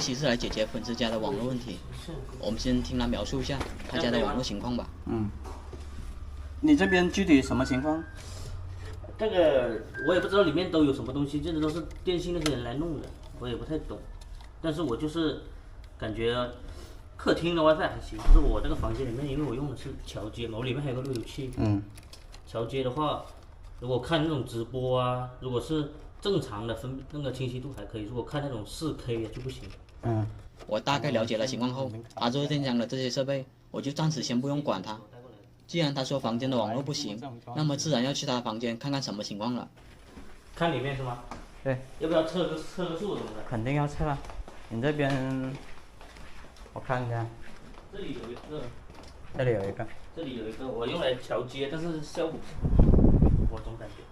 期是来解决粉丝家的网络问题。我们先听他描述一下他家的网络情况吧。你这边具体什么情况？这个我也不知道里面都有什么东西，这都是电信那些人来弄的，我也不太懂。但是我就是感觉客厅的 WiFi 还行，就是我这个房间里面，因为我用的是桥接嘛，我里面还有个路由器。桥接的话，如果看那种直播啊，如果是正常的那个清晰度还可以，如果看那种4K 就不行。我大概了解了情况后，他做电箱的这些设备，我就暂时先不用管他。既然他说房间的网络不行，那么自然要去他房间看看什么情况了。看里面是吗？对。要不要测个数什么的？肯定要测啊。你这边，我看一下。这里有一个。这里有一个。这里有一个，我用来桥接，但是效果，我总感觉。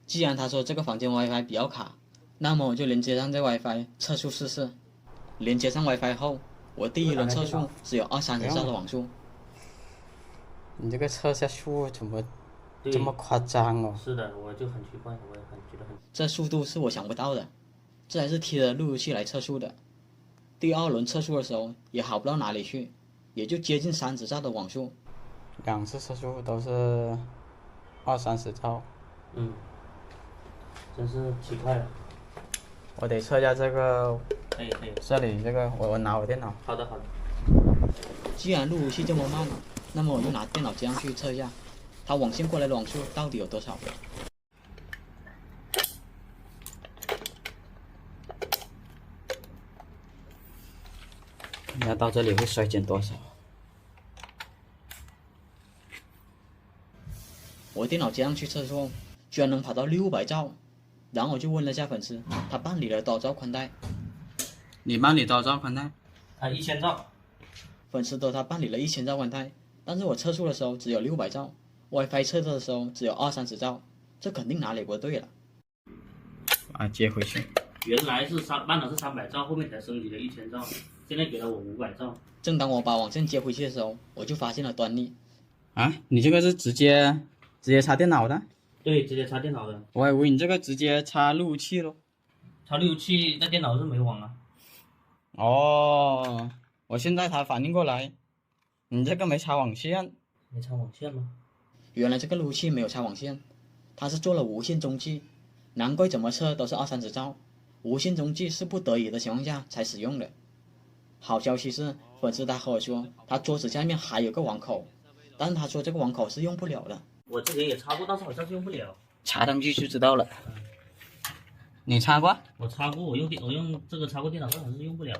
既然他说这个房间 WiFi 比较卡，那么我就连接上这 WiFi 测速试试。连接上 WiFi 后，我第一轮测速只有20-30兆的网速。你这个测下速怎么这么夸张哦？是的，我就很奇怪，我也觉得很。这速度是我想不到的，这还是贴着路由器来测速的。第二轮测速的时候也好不到哪里去，也就接近30兆的网速。2次测速都是20-30兆。真是奇怪了。我得测一下这个。可以。这里这个，我拿我电脑。好的。既然路由器这么慢，那么我就拿电脑接上去测一下，它网线过来的网速到底有多少。看看到这里会衰减多少。我电脑接上去测速，居然能跑到600兆，然后我就问了下粉丝，他办理了多少兆宽带？你办理多少兆宽带？1000兆。粉丝说他办理了1000兆宽带，但是我测速的时候只有600兆 ，WiFi 测的时候只有20-30兆，这肯定哪里不对了。接回去。原来是办的是300兆，后面才升级了1000兆，现在给了我500兆。正当我把网线接回去的时候，我就发现了端倪。你这个是直接插电脑的？对，直接插电脑的。我以为你这个直接插路由器咯。插路由器在电脑是没网啊。我现在才反应过来，你这个没插网线。没插网线吗？原来这个路由器没有插网线，它是做了无线中继，难怪怎么测都是20-30兆。无线中继是不得已的情况下才使用的。好消息是，粉丝他和我说，他桌子下面还有个网口，但他说这个网口是用不了的。我之前也插过，但是好像是用不了。插上去就知道了。你插过？我插过，我用这个插过电脑，但好像是用不了。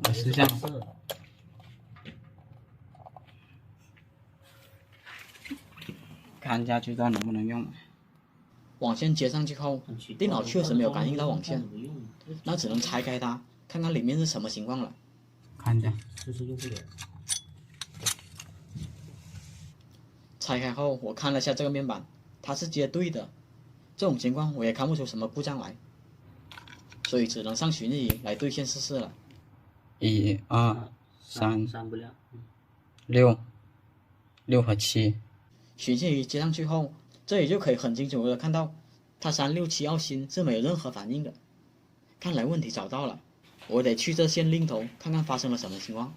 我试一下。看一下就知道能不能用。网线接上去后，电脑确实没有感应到网线，那只能拆开它，看看里面是什么情况了。看一下，就是用不了。拆开后，我看了下这个面板，它是接对的。这种情况我也看不出什么故障来，所以只能上寻日仪来对线试试了。1、2、3，不亮。6和7。寻日仪接上去后，这里就可以很清楚的看到，它367号芯是没有任何反应的。看来问题找到了，我得去这线另头看看发生了什么情况。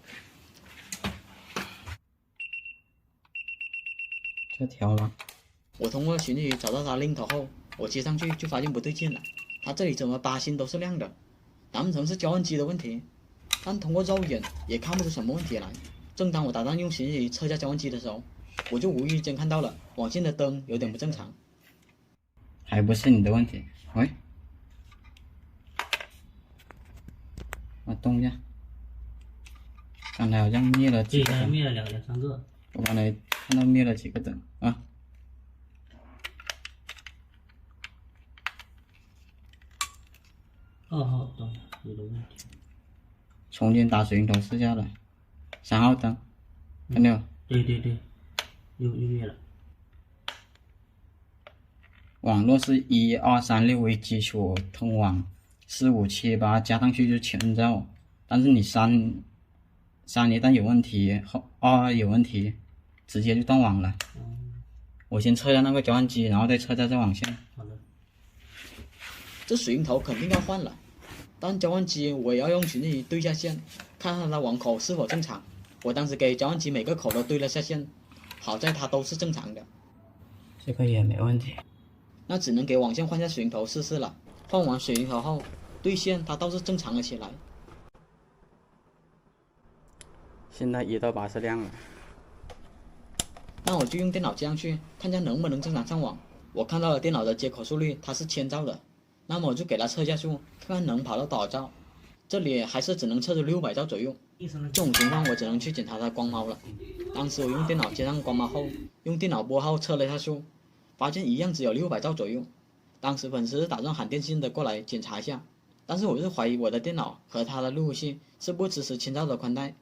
这条了。我通过寻日仪找到它另头后，我接上去就发现不对劲了，它这里怎么8芯都是亮的？难不成是交换机的问题？但通过肉眼也看不出什么问题来。正当我打算用寻日仪测下交换机的时候，我就无意间看到了网线的灯有点不正常。还不是你的问题。喂，我动一下。刚才好像灭了几个灯。对，灭了两三个。我刚才看到灭了几个灯啊。2号灯有的问题。重新打水龙头试下了。3号灯，看到没有？对，又灭了。网络是1236为基础通网，4578加上去就1000兆，但是你3一旦有问题，2有问题，直接就断网了。我先测一下那个交换机，然后再测一下这网线。好的。这水龙头肯定要换了，但交换机我也要用寻迹仪对下线，看它的网口是否正常。我当时给交换机每个口都对了下线，好在它都是正常的。这个也没问题。那只能给网线换下水龙头试试了。换完水龙头后，对线它倒是正常了起来。现在1到8是亮了。那我就用电脑接上去，看下能不能正常上网。我看到了电脑的接口速率，它是1000兆的，那么我就给它测下速，看看能跑到多少兆。这里还是只能测出600兆左右。这种情况我只能去检查它光猫了。当时我用电脑接上光猫后，用电脑拨号测了一下速，发现一样只有600兆左右。当时粉丝打算喊电信的过来检查一下，但是我是怀疑我的电脑和它的路由器是不支持1000兆的宽带，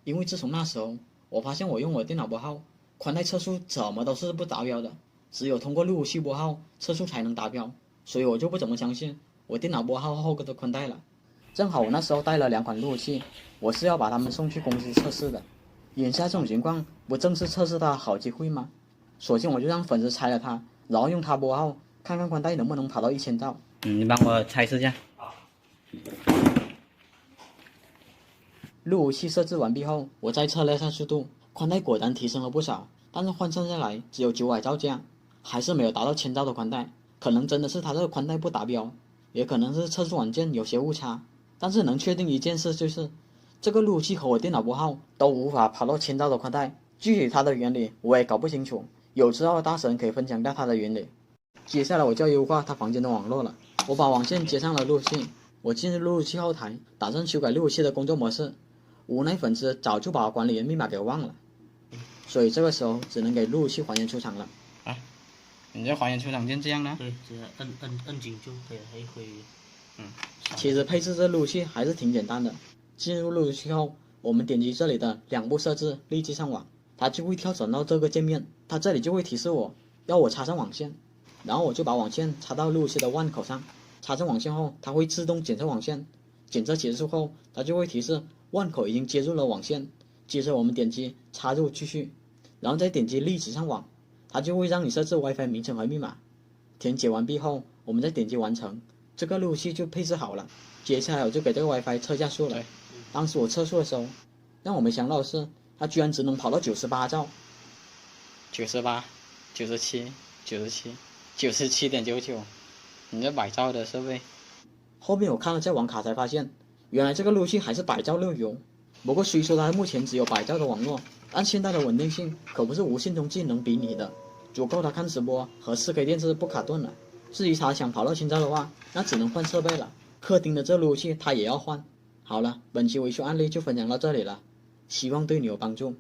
因为自从那时候，我发现我用我电脑拨号，宽带测速怎么都是不达标的，只有通过路由器拨号测速才能达标，所以我就不怎么相信我电脑拨号后的宽带了。正好我那时候带了2款路由器，我是要把它们送去公司测试的。眼下这种情况，不正是测试它的好机会吗？索性我就让粉丝拆了它，然后用它拨号，看看宽带能不能跑到1000兆。你帮我测试一下。路由器设置完毕后，我再测了一下速度，宽带果然提升了不少，但是换算下来只有900兆加，还是没有达到1000兆的宽带。可能真的是它这个宽带不达标，也可能是测试软件有些误差。但是能确定一件事就是，这个路由器和我电脑拨号都无法跑到1000兆的宽带。具体它的原理我也搞不清楚，有知道的大神可以分享一下它的原理。接下来我就要优化他房间的网络了。我把网线接上了路由器，我进入路由器后台，打算修改路由器的工作模式。无奈粉丝早就把管理员密码给忘了，所以这个时候只能给路由器还原出厂了。啊，你这还原出厂键这样的？对，只要摁紧就可以了，一会。其实配置这路由器还是挺简单的。进入路由器后，我们点击这里的2步设置，立即上网，它就会跳转到这个界面，它这里就会提示我要我插上网线，然后我就把网线插到路由器的WAN口上。插上网线后，它会自动检测网线，检测结束后，它就会提示WAN口已经接入了网线。接着我们点击插入继续，然后再点击立即上网，它就会让你设置 WiFi 名称和密码。填写完毕后，我们再点击完成，这个路由器就配置好了。接下来我就给这个 WiFi 测下速了。当时我测速的时候，让我没想到的是，它居然只能跑到98兆。98、97、97.99，你这100兆的设备。后面我看了下网卡才发现，原来这个路由器还是100兆路由。不过虽说它目前只有100兆的网络，但现在的稳定性可不是无线通信能比拟的，足够它看直播和4K 电视不卡顿了。至于它想跑到1000兆的话，那只能换设备了。客厅的这路由器它也要换。好了，本期维修案例就分享到这里了，希望对你有帮助。